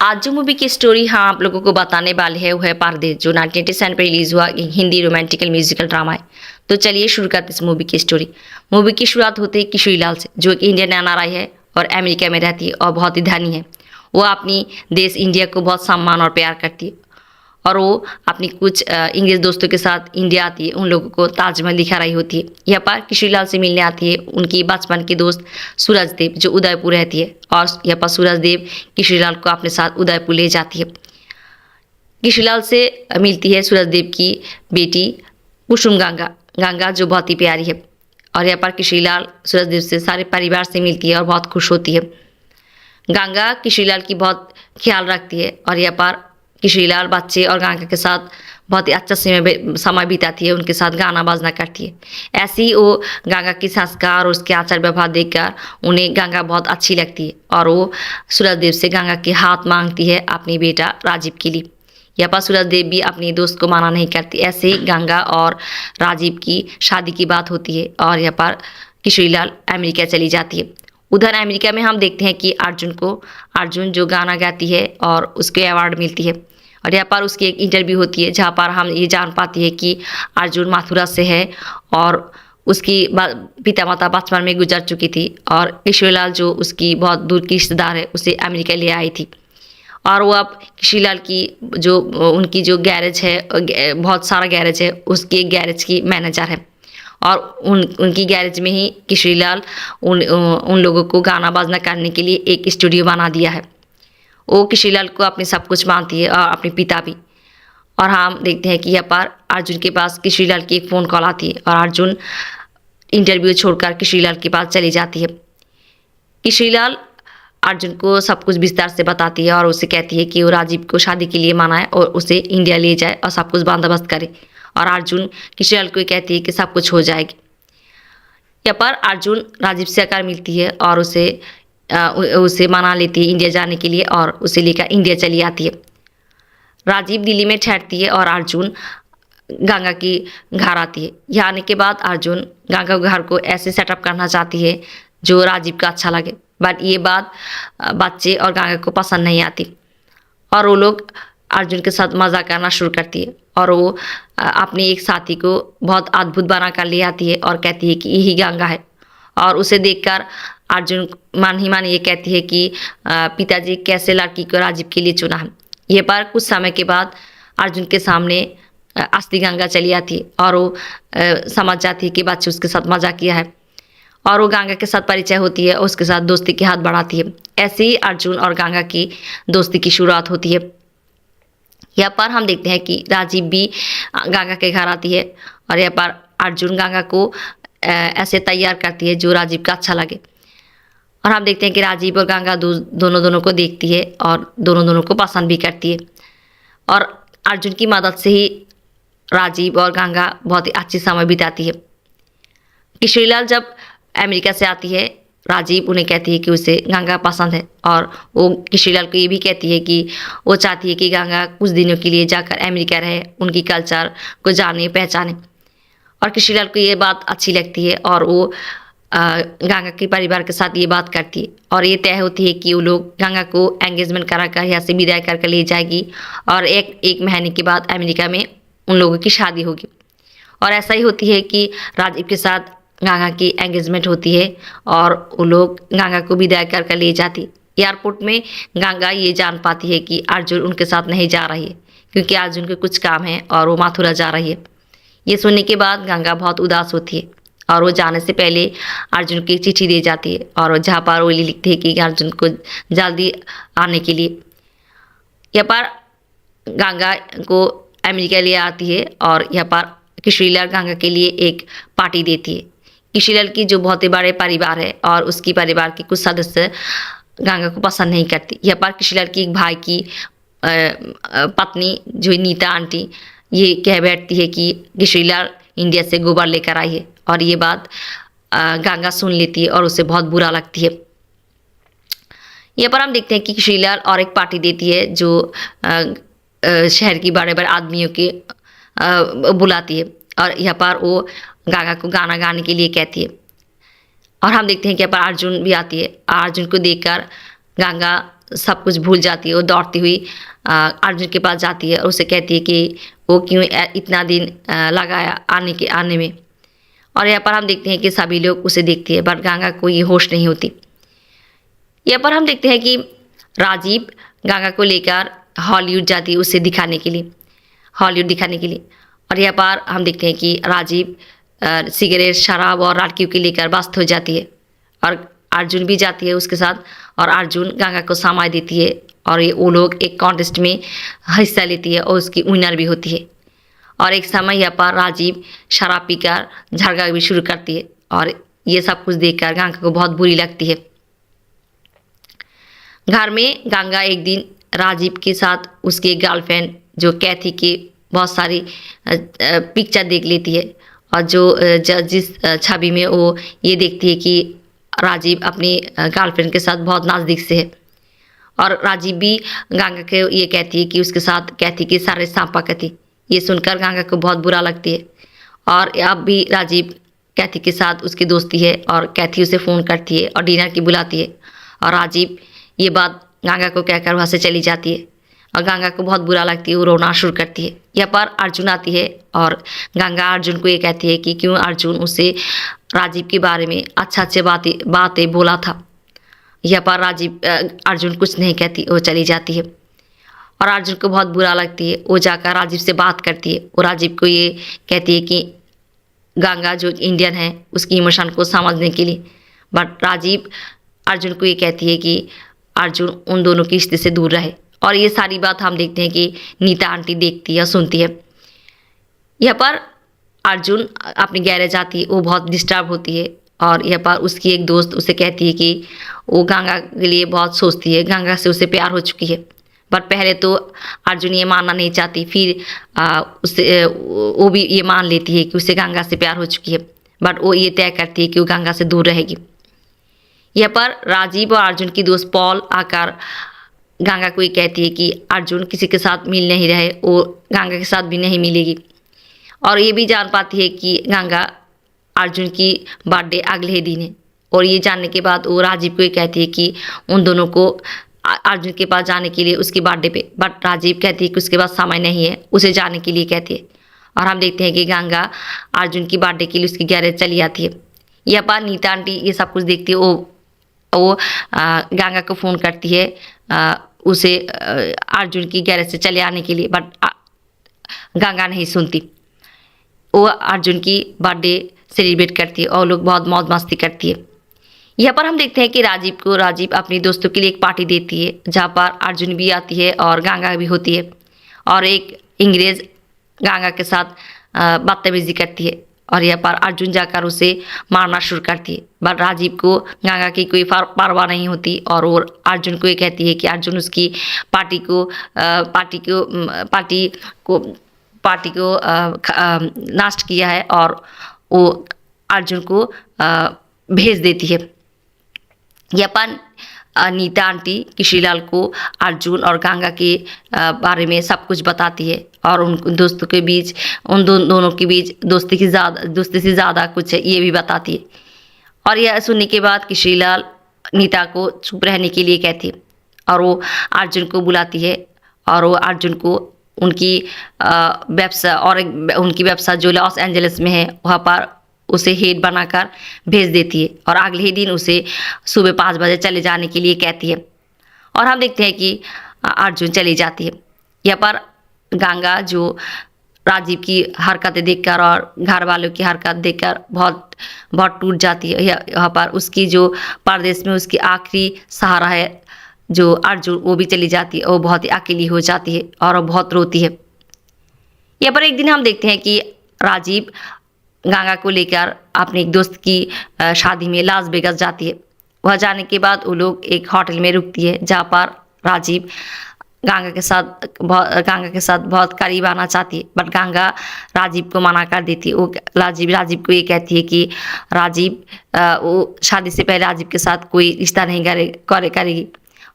आज जो मूवी की स्टोरी आप लोगों को बताने वाले है वो है परदेश, जो 1987 पे रिलीज हुआ हिंदी रोमांटिकल म्यूजिकल ड्रामा है। तो चलिए शुरू करते हैं इस मूवी की स्टोरी। मूवी की शुरुआत होती है किशोरी लाल से, जो कि इंडियन एनआरआई है और अमेरिका में रहती है और बहुत ही धनी है। वो अपनी देश इंडिया को बहुत सम्मान और प्यार करती है और वो अपनी कुछ इंग्लिश दोस्तों के साथ इंडिया आती है। उन लोगों को ताजमहल दिखा रही होती है। यहाँ पर किशोरी लाल से मिलने आती है उनकी बचपन की दोस्त सूरज देव, जो उदयपुर रहती है। और यहाँ पर सूरज देव किशोरी लाल को अपने साथ उदयपुर ले जाती है। किशोरी लाल से मिलती है सूरज देव की बेटी कुसुम गंगा, गंगा जो बहुत ही प्यारी है। और यहाँ पर किशोरी लाल सूरज देव से सारे परिवार से मिलती है और बहुत खुश होती है। गंगा किशोरी लाल की बहुत ख्याल रखती है और यहाँ पर किशोरी लाल बच्चे और गंगा के साथ बहुत ही अच्छा समय बिताती है, उनके साथ गाना बाजना करती है। ऐसे ही वो गंगा की संस्कार और उसके आचार व्यवहार देखकर उन्हें गंगा बहुत अच्छी लगती है और वो सूरज देव से गंगा के हाथ मांगती है अपनी बेटा राजीव के लिए। यहाँ पर सूरज देव भी अपनी दोस्त को माना नहीं करती। ऐसे ही गंगा और राजीव की शादी की बात होती है और यहाँ पर किशोरी लाल अमेरिका चली जाती है। उधर अमेरिका में हम देखते हैं कि अर्जुन जो गाना गाती है और उसके अवार्ड मिलती है। और यहाँ पर उसकी एक इंटरव्यू होती है जहाँ पर हम ये जान पाती है कि अर्जुन मथुरा से है और उसकी पिता माता बचपन में गुजर चुकी थी और किशोरी लाल जो उसकी बहुत दूर की रिश्तेदार है उसे अमेरिका ले आई थी। और वो अब किशोरी लाल की उनकी जो गैरेज है, बहुत सारा गैरेज है, उसकी गैरेज की मैनेजर है। और उनकी गैरेज में ही किशोरी लाल उन लोगों को गाना बाजना करने के लिए एक स्टूडियो बना दिया है। वो किशोरी लाल को अपने सब कुछ मानती है और अपने पिता भी। और हम देखते हैं कि यहाँ पर अर्जुन के पास किशोरी लाल की एक फ़ोन कॉल आती है और अर्जुन इंटरव्यू छोड़कर किशोरी लाल के पास चली जाती है। किशोरी लाल अर्जुन को सब कुछ विस्तार से बताती है और उसे कहती है कि वो राजीव को शादी के लिए मनाए और उसे इंडिया ले जाए और सब कुछ बंदोबस्त करे। और अर्जुन किशोरी लाल को कहती है कि सब कुछ हो जाएगी। यहाँ पर अर्जुन राजीव से आकर मिलती है और उसे मना लेती है इंडिया जाने के लिए और उसे लेकर इंडिया चली आती है। राजीव दिल्ली में ठहरती है और अर्जुन गंगा की घर आती है। यहाँ आने के बाद अर्जुन गंगा के घर को ऐसे सेटअप करना चाहती है जो राजीव का अच्छा लगे, बट ये बात बच्चे और गंगा को पसंद नहीं आती और वो लोग अर्जुन के साथ मज़ा करना शुरू करती है। और वो अपनी एक साथी को बहुत अद्भुत बना कर ले आती है और कहती है कि यही गंगा है। और उसे देखकर अर्जुन मन ही मन ये कहती है कि पिताजी कैसे लड़की को राजीव के लिए चुना है। ये पर कुछ समय के बाद अर्जुन के सामने असली गंगा चली आती है और वो समझ जाती है कि बच्चे उसके साथ मजा किया है और वो गंगा के साथ परिचय होती है और उसके साथ दोस्ती के हाथ बढ़ाती है। ऐसे ही अर्जुन और गंगा की दोस्ती की शुरुआत होती है। यहाँ पर हम देखते हैं कि राजीव भी गंगा के घर आती है और यहाँ पर अर्जुन गंगा को ऐसे तैयार करती है जो राजीव का अच्छा लगे। और हम देखते हैं कि राजीव और गंगा दोनों को देखती है और दोनों को पसंद भी करती है। और अर्जुन की मदद से ही राजीव और गंगा बहुत ही अच्छी समय बिताती है। किशोरी लाल जब अमेरिका से आती है, राजीव उन्हें कहती है कि उसे गंगा पसंद है और वो किशोरी लाल को ये भी कहती है कि वो चाहती है कि गंगा कुछ दिनों के लिए जाकर अमेरिका रहे, उनकी कल्चर को जाने पहचाने। और किशोरी लाल को ये बात अच्छी लगती है और वो गंगा के परिवार के साथ ये बात करती है और ये तय होती है कि वो लोग गंगा को एंगेजमेंट कराकर यहाँ से विदाई करके ले जाएगी और एक महीने के बाद अमेरिका में उन लोगों की शादी होगी। और ऐसा ही होती है कि राजीव के साथ गंगा की एंगेजमेंट होती है और वो लोग गंगा को विदाई करके ले जाती। एयरपोर्ट में गंगा ये जान पाती है कि अर्जुन उनके साथ नहीं जा रही है क्योंकि अर्जुन के कुछ काम है और वो मथुरा जा रही है। ये सुनने के बाद गंगा बहुत उदास होती है और वो जाने से पहले अर्जुन की चिट्ठी दे जाती है और जहाँ पर वो लिखती है कि अर्जुन को जल्दी आने के लिए। यहाँ पर गंगा को अमेरिका ले आती है और यहाँ पर किशोरी लाल गंगा के लिए एक पार्टी देती है। किशोरी लाल की जो बहुत ही बड़े परिवार है और उसकी परिवार के कुछ सदस्य गंगा को पसंद नहीं करती। यहाँ पर किशोरी लाल की एक भाई की पत्नी जो नीता आंटी ये कह बैठती है कि किशोरी लाल इंडिया से गोबर लेकर आई है और ये बात गंगा सुन लेती है और उसे बहुत बुरा लगती है। यहाँ पर हम देखते हैं कि किशोरी लाल और एक पार्टी देती है जो शहर की बड़े बड़े आदमियों के बुलाती है और यहाँ पर वो गंगा को गाना गाने के लिए कहती है। और हम देखते हैं कि यहाँ पर अर्जुन भी आती है। अर्जुन को देखकर गंगा सब कुछ भूल जाती है। वो दौड़ती हुई अर्जुन के पास जाती है और उसे कहती है कि वो क्यों इतना दिन लगाया आने में। और यहाँ पर हम देखते हैं कि सभी लोग उसे देखते हैं, बट गंगा को ये होश नहीं होती। यहाँ पर हम देखते हैं कि राजीव गंगा को लेकर हॉलीवुड जाती है उसे दिखाने के लिए, हॉलीवुड दिखाने के लिए। और यहाँ पर हम देखते हैं कि राजीव सिगरेट, शराब और लड़कियों के लेकर व्यस्त हो जाती है और अर्जुन भी जाती है उसके साथ। और अर्जुन गंगा को सामान देती है और ये वो लोग एक कॉन्टेस्ट में हिस्सा लेती है और उसकी विनर भी होती है। और एक समय यहाँ पर राजीव शराब पीकर झगड़ा भी शुरू करती है और ये सब कुछ देखकर गंगा को बहुत बुरी लगती है। घर में गंगा एक दिन राजीव के साथ उसकी गर्लफ्रेंड जो कैथी की बहुत सारी पिक्चर देख लेती है और जिस छवि में वो ये देखती है कि राजीव अपनी गर्लफ्रेंड के साथ बहुत नज़दीक से है। और राजीव भी गंगा को ये कहती है कि उसके साथ कैथी की सारे सांपा कहती। ये सुनकर गंगा को बहुत बुरा लगती है और अब भी राजीव कैथी के साथ उसकी दोस्ती है और कैथी उसे फ़ोन करती है और डिनर की बुलाती है। और राजीव ये बात गंगा को कहकर वहाँ से चली जाती है और गंगा को बहुत बुरा लगती है, वो रोना शुरू करती है। यहाँ पर अर्जुन आती है और गंगा अर्जुन को ये कहती है कि क्यों अर्जुन उसे राजीव के बारे में अच्छे बातें बोला था। यहाँ पर अर्जुन कुछ नहीं कहती, वो चली जाती है और अर्जुन को बहुत बुरा लगती है। वो जाकर राजीव से बात करती है। वो राजीव को ये कहती है कि गंगा जो इंडियन है उसकी इमोशन को समझने के लिए, बट राजीव अर्जुन को ये कहती है कि अर्जुन उन दोनों की रिश्ते से दूर रहे। और ये सारी बात हम देखते हैं कि नीता आंटी देखती है, सुनती है। यहाँ पर अर्जुन अपनी गैरेज आती है, वो बहुत डिस्टर्ब होती है और यहाँ पर उसकी एक दोस्त उसे कहती है कि वो गंगा के लिए बहुत सोचती है, गंगा से उसे प्यार हो चुकी है। पर पहले तो अर्जुन ये मानना नहीं चाहती, फिर वो भी ये मान लेती है कि उसे गंगा से प्यार हो चुकी है, बट वो ये तय करती है कि वो गंगा से दूर रहेगी। यहाँ पर राजीव और अर्जुन की दोस्त पॉल आकर गंगा को ये कहती है कि अर्जुन किसी के साथ मिल नहीं रहे, वो गंगा के साथ भी नहीं मिलेगी। और ये भी जान पाती है कि गंगा अर्जुन की बर्थडे अगले ही दिन है। और ये जानने के बाद वो राजीव को ये कहती है कि उन दोनों को अर्जुन के पास जाने के लिए उसकी बर्थडे पे, बट राजीव कहती है कि उसके पास समय नहीं है, उसे जाने के लिए कहती है। और हम देखते हैं कि गंगा अर्जुन की बर्थडे के लिए उसकी गैरेज चली जाती है। यहाँ पर नीता आंटी ये सब कुछ देखती है। वो गंगा को फ़ोन करती है उसे अर्जुन की गैरेज से चले आने के लिए, बट गंगा नहीं सुनती। वो अर्जुन की बर्थडे सेलिब्रेट करती है और लोग बहुत मौज मस्ती करती है। यहाँ पर हम देखते हैं कि राजीव अपनी दोस्तों के लिए एक पार्टी देती है जहाँ पर अर्जुन भी आती है और गंगा भी होती है। और एक अंग्रेज गंगा के साथ बदतमीजी करती है और यहाँ पर अर्जुन जाकर उसे मारना शुरू करती है, बट राजीव को गंगा की कोई परवाह नहीं होती और वो अर्जुन को ये कहती है कि अर्जुन उसकी पार्टी को नष्ट किया है और वो अर्जुन को भेज देती है। यहाँ पर नीता आंटी किशोरीलाल को अर्जुन और गंगा के बारे में सब कुछ बताती है और उन दोस्तों के बीच दोनों के बीच दोस्ती से ज़्यादा कुछ है ये भी बताती है। और यह सुनने के बाद किशोरीलाल नीता को चुप रहने के लिए कहती है और वो अर्जुन को बुलाती है और वो अर्जुन को उनकी वेबसाइट जो लॉस एंजलिस में है वहाँ पर उसे हेड बनाकर भेज देती है और अगले ही दिन उसे सुबह 5 बजे चले जाने के लिए कहती है। और हम देखते हैं कि अर्जुन चली जाती है। यहाँ पर गंगा जो राजीव की हरकतें देखकर और घर वालों की हरकत देखकर बहुत टूट जाती है। यहाँ पर उसकी जो परदेश में उसकी आखिरी सहारा है जो अर्जुन, वो भी चली जाती है और बहुत ही अकेली हो जाती है और बहुत रोती है। यहाँ पर एक दिन हम देखते हैं कि राजीव गंगा को लेकर अपने एक दोस्त की शादी में लास वेगास जाती है। वह जाने के बाद वो लोग एक होटल में रुकती है जहाँ पर राजीव गंगा के साथ बहुत करीब आना चाहती है, बट गंगा राजीव को मना कर देती है। वो राजीव को ये कहती है कि राजीव वो शादी से पहले राजीव के साथ कोई रिश्ता नहीं करेगी।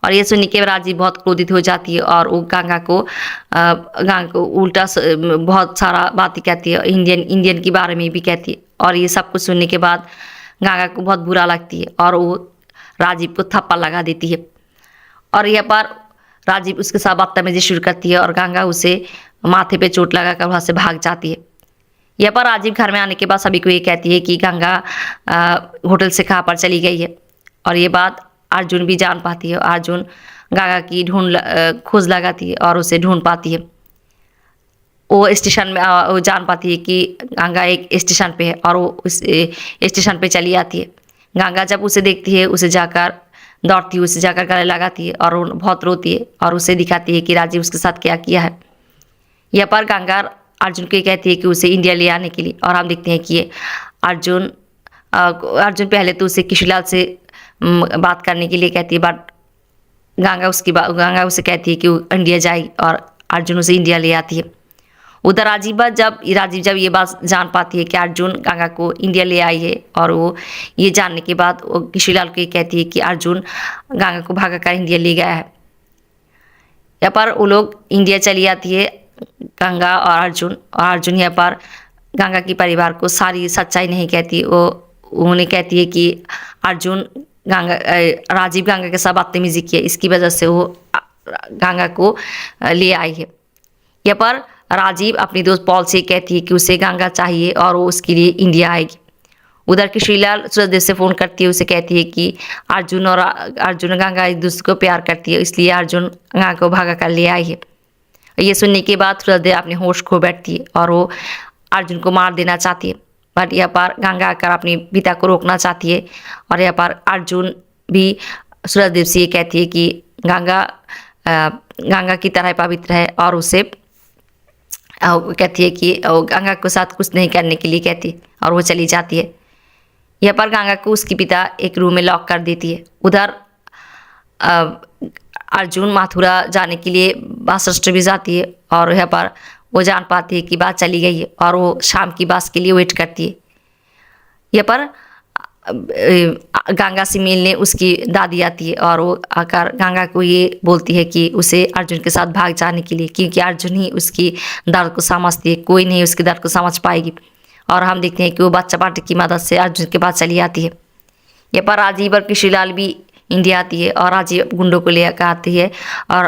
और ये सुनने के बाद राजीव बहुत क्रोधित हो जाती है और वो गंगा को उल्टा बहुत सारा बातें कहती है, इंडियन के बारे में भी कहती है। और ये सब कुछ सुनने के बाद गंगा को बहुत बुरा लगती है और वो राजीव को थप्पड़ लगा देती है। और यहाँ पर राजीव उसके साथ बदतमीजी शुरू करती है और गंगा उसे माथे पे चोट लगाकर वहाँ से भाग जाती है। यहाँ पर राजीव घर में आने के बाद सभी को ये कहती है कि गंगा होटल से कहाँ पर चली गई है, और ये बात अर्जुन भी जान पाती है। अर्जुन गंगा की खोज लगाती है और उसे ढूंढ पाती है। वो स्टेशन में वो जान पाती है कि गंगा एक स्टेशन पे है और वो उस स्टेशन पे चली आती है। गंगा जब उसे देखती है, उसे जाकर दौड़ती है, उसे जाकर गले लगाती है और वो बहुत रोती है और उसे दिखाती है कि राजीव उसके साथ क्या किया है। यहाँ पर गंगा अर्जुन को कहती है कि उसे इंडिया ले आने के लिए, और हम देखते हैं कि ये अर्जुन पहले तो उसे किशोरीलाल से बात करने के लिए कहती है, बट गंगा उसे कहती है कि वो इंडिया जाएगी और अर्जुन उसे इंडिया ले आती है। उधर राजीव जब ये बात जान पाती है कि अर्जुन गंगा को इंडिया ले आई है, और वो ये जानने के बाद वो किशोरीलाल को ये कहती है कि अर्जुन गंगा को भगा कर इंडिया ले गया है। यहाँ पर वो लोग इंडिया चली आती है, गंगा और अर्जुन यहाँ पर गंगा की परिवार को सारी सच्चाई नहीं कहती। वो उन्हें कहती है कि अर्जुन राजीव गंगा के साथ बदतमीजी किया, इसकी वजह से वो गंगा को ले आई है। यहाँ पर राजीव अपनी दोस्त पॉल से कहती है कि उसे गंगा चाहिए और वो उसके लिए इंडिया आएगी। उधर किशोरीलाल सूरजदेव से फ़ोन करती है, उसे कहती है कि अर्जुन गंगा एक दूसरे को प्यार करती है, इसलिए अर्जुन गंगा को भागा कर ले आई है। ये सुनने के बाद सूरजदेव अपने होश खो बैठती है और वो अर्जुन को मार देना चाहती है, बट यहाँ पर गंगा आकर अपने पिता को रोकना चाहती है। और यहाँ पर अर्जुन भी सूरजदेव से ये कहती है कि गंगा की तरह पवित्र है, और उसे कहती है कि गंगा के साथ कुछ नहीं करने के लिए कहती है, और वो चली जाती है। यहाँ पर गंगा को उसकी पिता एक रूम में लॉक कर देती है। उधर अर्जुन मथुरा जाने के लिए बस स्टैंड भी जाती है, और यहाँ पर वो जान पाती है कि बात चली गई है और वो शाम की बस के लिए वेट करती है। यहाँ पर गंगा से मिलने उसकी दादी आती है और वो आकर गंगा को ये बोलती है कि उसे अर्जुन के साथ भाग जाने के लिए, क्योंकि अर्जुन ही उसकी दर्द को समझती है, कोई नहीं उसकी दर्द को समझ पाएगी। और हम देखते हैं कि वो बच्चा पार्टी की मदद से अर्जुन के पास चली आती है। यहाँ पर राजीव और किशोरीलाल भी इंडिया आती है और राजीव गुंडों को लेकर आती है और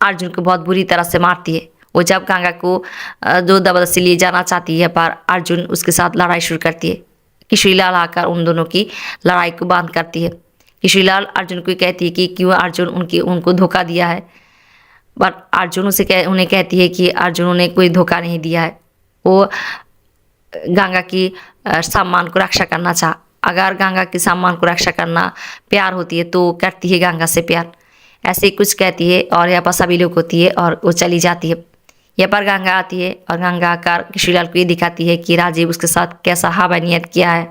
अर्जुन को बहुत बुरी तरह से मारती है। वो जब गंगा को जो जबरदस्ती लिए जाना चाहती है, पर अर्जुन उसके साथ लड़ाई शुरू करती है। किशोरीलाल आकर उन दोनों की लड़ाई को बंद करती है। किशोरीलाल अर्जुन को कहती है कि क्यों अर्जुन उनको धोखा दिया है, बट अर्जुन उन्हें कहती है कि अर्जुन उन्हें कोई धोखा नहीं दिया है। वो गंगा की सम्मान को रक्षा करना चाह, अगर गंगा के सम्मान को रक्षा करना प्यार होती है तो करती है गंगा से प्यार, ऐसे ही कुछ कहती है। और यहाँ पर सभी लोग होती है और वो चली जाती है। यहाँ पर गंगा आती है और गंगा आकर किशोरीलाल को ये दिखाती है कि राजीव उसके साथ कैसा हवानियत किया है।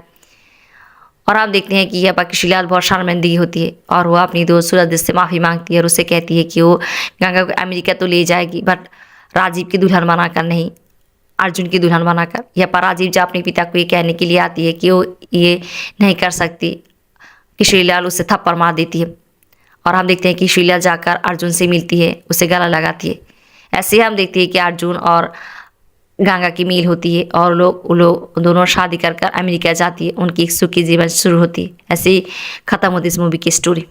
और आप देखते हैं कि यहाँ पर किशोरीलाल बहुत शर्मिंदगी होती है और वह अपनी दोस्त सूरजदेव से माफ़ी मांगती है और उससे कहती है कि वो गंगा को अमेरिका तो ले जाएगी, बट राजीव की दुल्हन बनाकर नहीं, अर्जुन की दुल्हन बनाकर। यहाँ पर राजीव जब अपने पिता को ये कहने के लिए आती है कि वो ये नहीं कर सकती, किशोरीलाल उसे थप्पड़ मार देती है। और हम देखते हैं कि किशोरीलाल जाकर अर्जुन से मिलती है, उसे गला लगाती है। ऐसे ही हम देखते हैं कि अर्जुन और गंगा की मील होती है और लोग दोनों शादी कर अमेरिका जाती है, उनकी एक सुखी जीवन शुरू होती है। ऐसे ही ख़त्म होती है इस मूवी की स्टोरी।